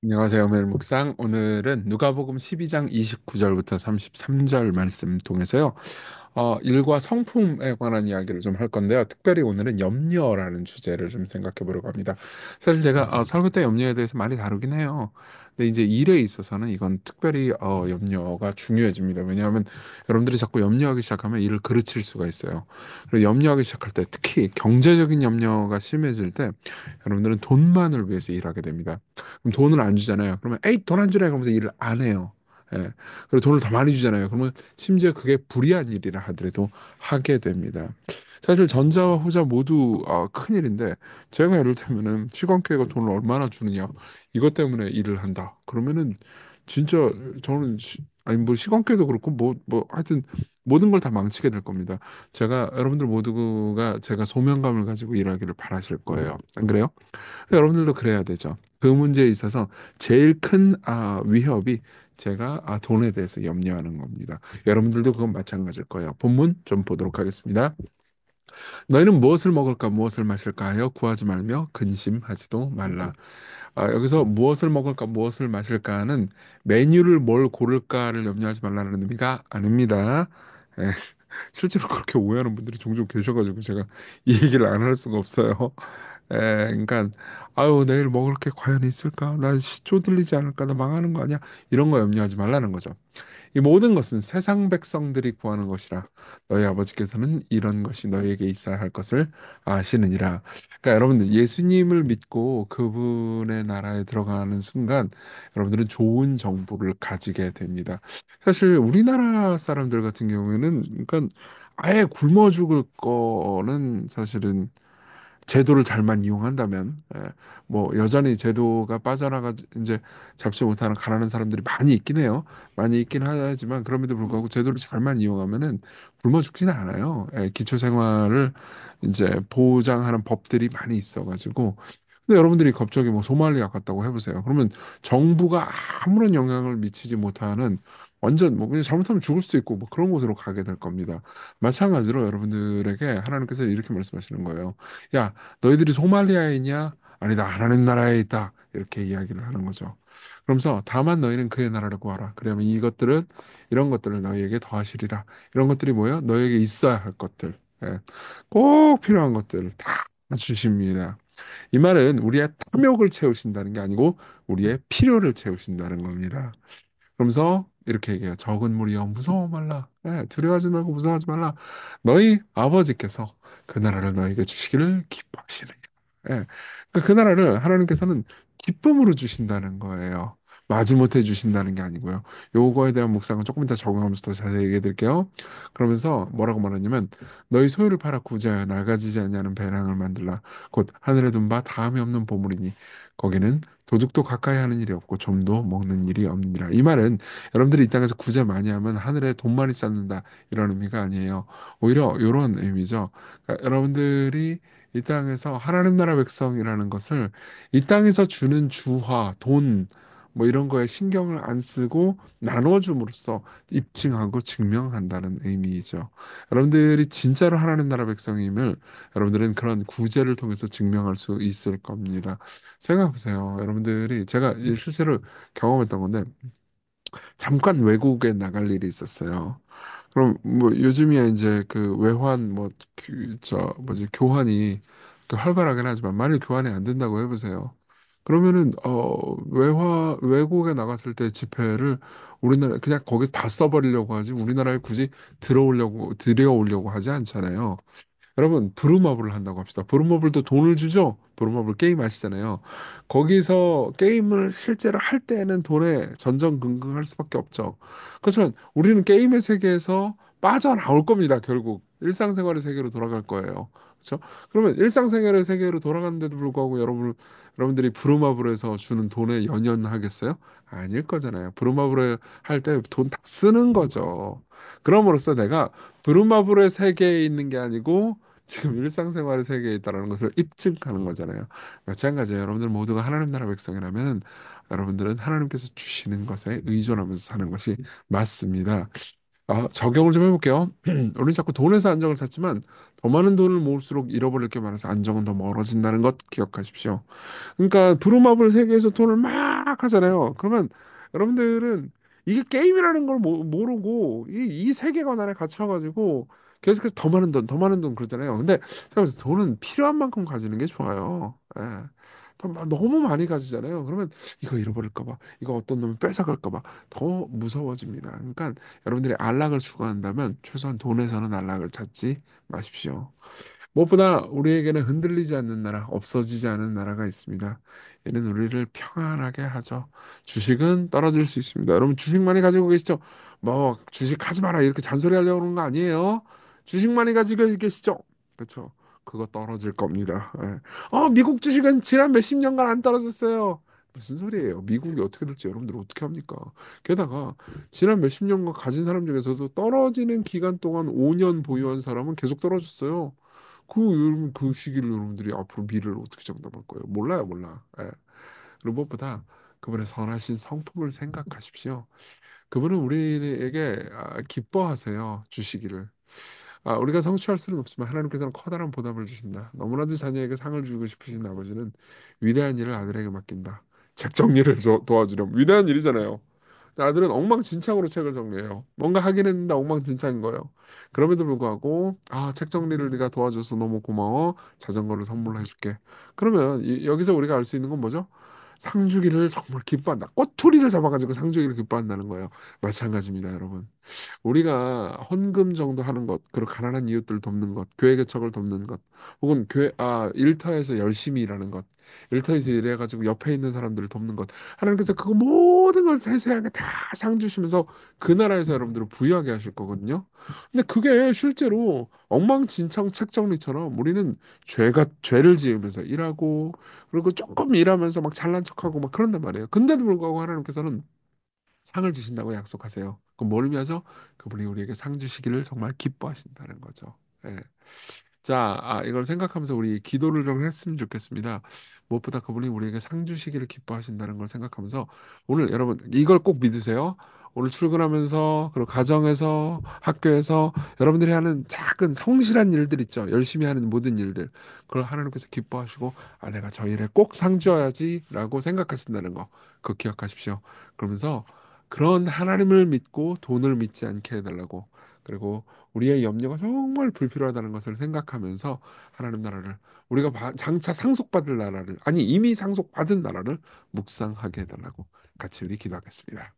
안녕하세요. 매일 묵상. 오늘은 누가복음 12장 29절부터 33절 말씀 통해서요. 일과 성품에 관한 이야기를 좀 할 건데요. 특별히 오늘은 염려라는 주제를 좀 생각해 보려고 합니다. 사실 제가 설교 때 염려에 대해서 많이 다루긴 해요. 근데 이제 일에 있어서는 이건 특별히 염려가 중요해집니다. 왜냐하면 여러분들이 자꾸 염려하기 시작하면 일을 그르칠 수가 있어요. 그리고 염려하기 시작할 때 특히 경제적인 염려가 심해질 때 여러분들은 돈만을 위해서 일하게 됩니다. 그럼 돈을 안 주잖아요. 그러면 에이 돈 안 주네 그러면서 일을 안 해요. 예. 그리고 돈을 더 많이 주잖아요. 그러면 심지어 그게 불이한 일이라 하더라도 하게 됩니다. 사실 전자와 후자 모두 큰일인데 제가 예를 들면은 시간계가 돈을 얼마나 주느냐 이것 때문에 일을 한다. 그러면은 진짜 저는 아니 뭐 시간계도 그렇고 뭐 하여튼 모든 걸 다 망치게 될 겁니다. 제가 여러분들 모두가 제가 소명감을 가지고 일하기를 바라실 거예요. 안 그래요? 여러분들도 그래야 되죠. 그 문제에 있어서 제일 큰 위협이 제가 돈에 대해서 염려하는 겁니다. 여러분들도 그건 마찬가지일 거예요. 본문 좀 보도록 하겠습니다. 너희는 무엇을 먹을까 무엇을 마실까 하여 구하지 말며 근심하지도 말라. 여기서 무엇을 먹을까 무엇을 마실까는 메뉴를 뭘 고를까를 염려하지 말라는 의미가 아닙니다. 예, 실제로 그렇게 오해하는 분들이 종종 계셔가지고 제가 이 얘기를 안 할 수가 없어요. 그러니까 아유 내일 먹을 게 과연 있을까? 나 시초 들리지 않을까? 나 망하는 거 아니야? 이런 거 염려하지 말라는 거죠. 이 모든 것은 세상 백성들이 구하는 것이라 너희 아버지께서는 이런 것이 너희에게 있어야 할 것을 아시느니라. 그러니까 여러분들 예수님을 믿고 그분의 나라에 들어가는 순간 여러분들은 좋은 정보를 가지게 됩니다. 사실 우리나라 사람들 같은 경우에는 그러니까 아예 굶어 죽을 거는 사실은 제도를 잘만 이용한다면 뭐 여전히 제도가 빠져나가 이제 잡지 못하는 가난한 사람들이 많이 있긴 해요. 많이 있긴 하지만 그럼에도 불구하고 제도를 잘만 이용하면은 굶어 죽지는 않아요. 기초 생활을 이제 보장하는 법들이 많이 있어가지고. 근데 여러분들이 갑자기 뭐 소말리아 갔다고 해보세요. 그러면 정부가 아무런 영향을 미치지 못하는 완전 뭐 그냥 잘못하면 죽을 수도 있고 뭐 그런 곳으로 가게 될 겁니다. 마찬가지로 여러분들에게 하나님께서 이렇게 말씀하시는 거예요. 야, 너희들이 소말리아에 있냐? 아니다, 하나님 나라에 있다. 이렇게 이야기를 하는 거죠. 그러면서 다만 너희는 그의 나라를 구하라. 그러면 이것들은 이런 것들을 너희에게 더하시리라. 이런 것들이 뭐예요? 너희에게 있어야 할 것들. 예. 꼭 필요한 것들을 다 주십니다. 이 말은 우리의 탐욕을 채우신다는 게 아니고 우리의 필요를 채우신다는 겁니다. 그러면서 이렇게 얘기해요. 적은 무리여 무서워 말라. 두려워하지 말고 무서워하지 말라. 너희 아버지께서 그 나라를 너희에게 주시기를 기뻐하시느니라. 예. 그 나라를 하나님께서는 기쁨으로 주신다는 거예요. 마지못해 주신다는 게 아니고요. 요거에 대한 묵상은 조금 이따 적용하면서 더 자세히 얘기해 드릴게요. 그러면서 뭐라고 말하냐면 너희 소유를 팔아 구제하여 낡아지지 않냐는 배낭을 만들라. 곧 하늘에 둔 바 다음이 없는 보물이니 거기는 도둑도 가까이 하는 일이 없고 좀도 먹는 일이 없느니라. 이 말은 여러분들이 이 땅에서 구제 많이 하면 하늘에 돈 많이 쌓는다 이런 의미가 아니에요. 오히려 이런 의미죠. 그러니까 여러분들이 이 땅에서 하나님 나라 백성이라는 것을 이 땅에서 주는 주화, 돈, 뭐 이런 거에 신경을 안 쓰고 나눠줌으로써 입증하고 증명한다는 의미이죠. 여러분들이 진짜로 하나님 나라 백성임을 여러분들은 그런 구제를 통해서 증명할 수 있을 겁니다. 생각해보세요. 여러분들이 제가 실제로 경험했던 건데 잠깐 외국에 나갈 일이 있었어요. 그럼 뭐 요즘이야 이제 그 외환 뭐 저 뭐지 교환이 그 활발하긴 하지만 만일 교환이 안 된다고 해보세요. 그러면은 외국에 나갔을 때 지폐를 우리나라 그냥 거기서 다 써버리려고 하지 우리나라에 굳이 들여오려고 하지 않잖아요. 여러분 브루마블을 한다고 합시다. 브루마블도 돈을 주죠. 브루마블 게임 아시잖아요. 거기서 게임을 실제로 할 때는 돈에 전전긍긍할 수밖에 없죠. 그렇지만 우리는 게임의 세계에서 빠져나올 겁니다. 결국 일상생활의 세계로 돌아갈 거예요. 그렇죠? 그러면 일상생활의 세계로 돌아가는데도 불구하고 여러분들이 브루마블에서 주는 돈에 연연하겠어요? 아닐 거잖아요. 브루마블에 할 때 돈 다 쓰는 거죠. 그럼으로써 내가 브루마블의 세계에 있는 게 아니고 지금 일상생활의 세계에 있다는 것을 입증하는 거잖아요. 마찬가지예요. 여러분들 모두가 하나님 나라 백성이라면 여러분들은 하나님께서 주시는 것에 의존하면서 사는 것이 맞습니다. 적용을 좀 해볼게요. 우리 자꾸 돈에서 안정을 찾지만 더 많은 돈을 모을수록 잃어버릴 게 많아서 안정은 더 멀어진다는 것 기억하십시오. 그러니까 브루마블 세계에서 돈을 막 막 하잖아요. 그러면 여러분들은 이게 게임이라는 걸 모르고 이 세계관 안에 갇혀가지고 계속해서 더 많은 돈, 더 많은 돈 그러잖아요. 근데 제가 그래서 돈은 필요한 만큼 가지는 게 좋아요. 예. 너무 많이 가지잖아요. 그러면 이거 잃어버릴까 봐, 이거 어떤 놈이 뺏어갈까 봐 더 무서워집니다. 그러니까 여러분들이 안락을 추구한다면 최소한 돈에서는 안락을 찾지 마십시오. 무엇보다 우리에게는 흔들리지 않는 나라, 없어지지 않은 나라가 있습니다. 이는 우리를 평안하게 하죠. 주식은 떨어질 수 있습니다. 여러분 주식 많이 가지고 계시죠? 뭐 주식 하지 마라 이렇게 잔소리 하려고 그러는 거 아니에요. 주식 많이 가지고 계시죠? 그렇죠. 그거 떨어질 겁니다. 예. 미국 주식은 지난 몇십 년간 안 떨어졌어요. 무슨 소리예요? 미국이 어떻게 될지 여러분들 어떻게 합니까? 게다가 지난 몇십 년간 가진 사람 중에서도 떨어지는 기간 동안 5년 보유한 사람은 계속 떨어졌어요. 여러분 그 시기를 여러분들이 앞으로 미래를 어떻게 장담할 거예요? 몰라요, 몰라. 예. 그리고 무엇보다 그분의 선하신 성품을 생각하십시오. 그분은 우리에게 기뻐하세요. 주시기를. 우리가 성취할 수는 없지만 하나님께서는 커다란 보답을 주신다. 너무나도 자녀에게 상을 주고 싶으신 아버지는 위대한 일을 아들에게 맡긴다. 책 정리를 도와주렴. 위대한 일이잖아요. 아들은 엉망진창으로 책을 정리해요. 뭔가 하긴 했는데 엉망진창인 거예요. 그럼에도 불구하고 책 정리를 네가 도와줘서 너무 고마워. 자전거를 선물로 해줄게. 그러면 여기서 우리가 알 수 있는 건 뭐죠? 상주기를 정말 기뻐한다. 꼬투리를 잡아가지고 상주기를 기뻐한다는 거예요. 마찬가지입니다, 여러분. 우리가 헌금 정도 하는 것, 그리고 가난한 이웃들 돕는 것, 교회 개척을 돕는 것, 혹은 일터에서 열심히 일하는 것, 일터에서 일해가지고 옆에 있는 사람들을 돕는 것, 하나님께서 그 모든 걸 세세하게 다 상 주시면서 그 나라에서 여러분들을 부유하게 하실 거거든요. 근데 그게 실제로 엉망진창 책 정리처럼 우리는 죄를 지으면서 일하고, 그리고 조금 일하면서 막 잘난 척하고 막 그런단 말이에요. 근데도 불구하고 하나님께서는 상을 주신다고 약속하세요. 그럼 뭘 위하죠? 그분이 우리에게 상 주시기를 정말 기뻐하신다는 거죠. 예. 자, 이걸 생각하면서 우리 기도를 좀 했으면 좋겠습니다. 무엇보다 그분이 우리에게 상 주시기를 기뻐하신다는 걸 생각하면서 오늘 여러분 이걸 꼭 믿으세요. 오늘 출근하면서 그리고 가정에서 학교에서 여러분들이 하는 작은 성실한 일들 있죠. 열심히 하는 모든 일들. 그걸 하나님께서 기뻐하시고 내가 저 일에 꼭 상 줘야지라고 생각하신다는 거. 그거 기억하십시오. 그러면서 그런 하나님을 믿고 돈을 믿지 않게 해달라고. 그리고 우리의 염려가 정말 불필요하다는 것을 생각하면서 하나님 나라를 우리가 장차 상속받을 나라를 이미 상속받은 나라를 묵상하게 해달라고 같이 우리 기도하겠습니다.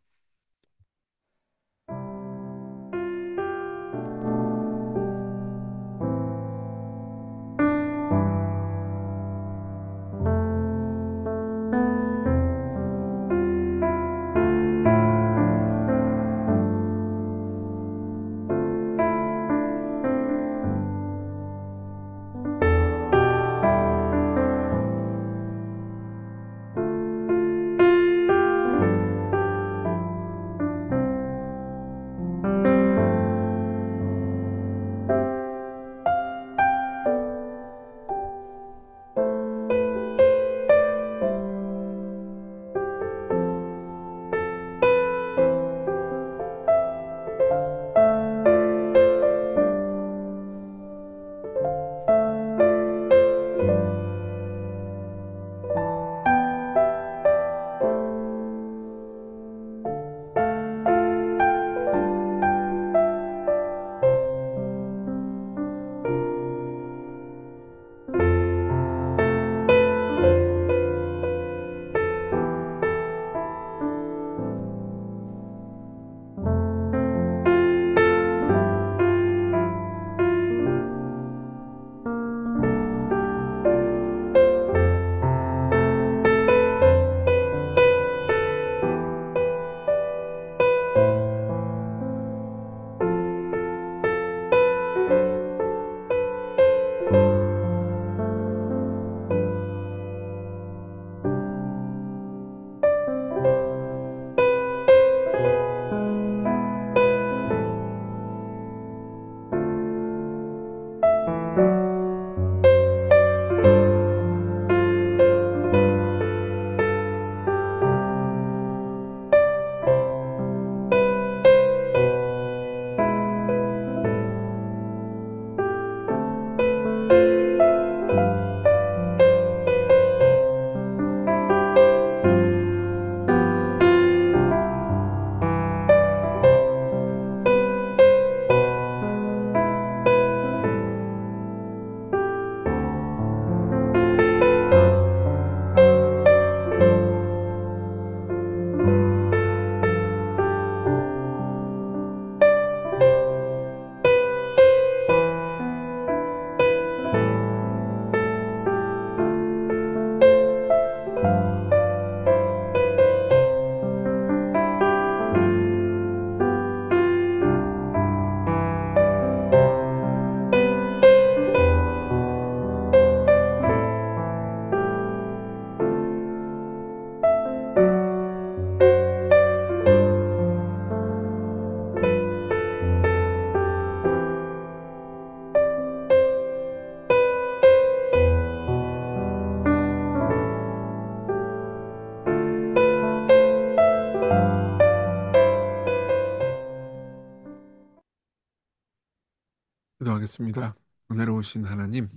기도하겠습니다. 은혜로 오신 하나님,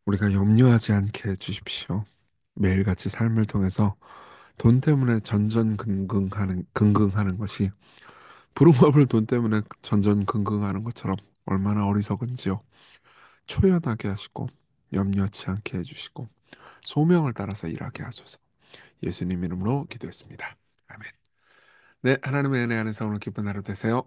우리가 염려하지 않게 해주십시오. 매일같이 삶을 통해서 돈 때문에 근근하는 것이 부름업을 돈 때문에 전전긍긍하는 것처럼 얼마나 어리석은지요. 초연하게 하시고 염려치 않게 해주시고 소명을 따라서 일하게 하소서. 예수님 이름으로 기도했습니다. 아멘. 네, 하나님의 은혜 안에서 오늘 기쁜 하루 되세요.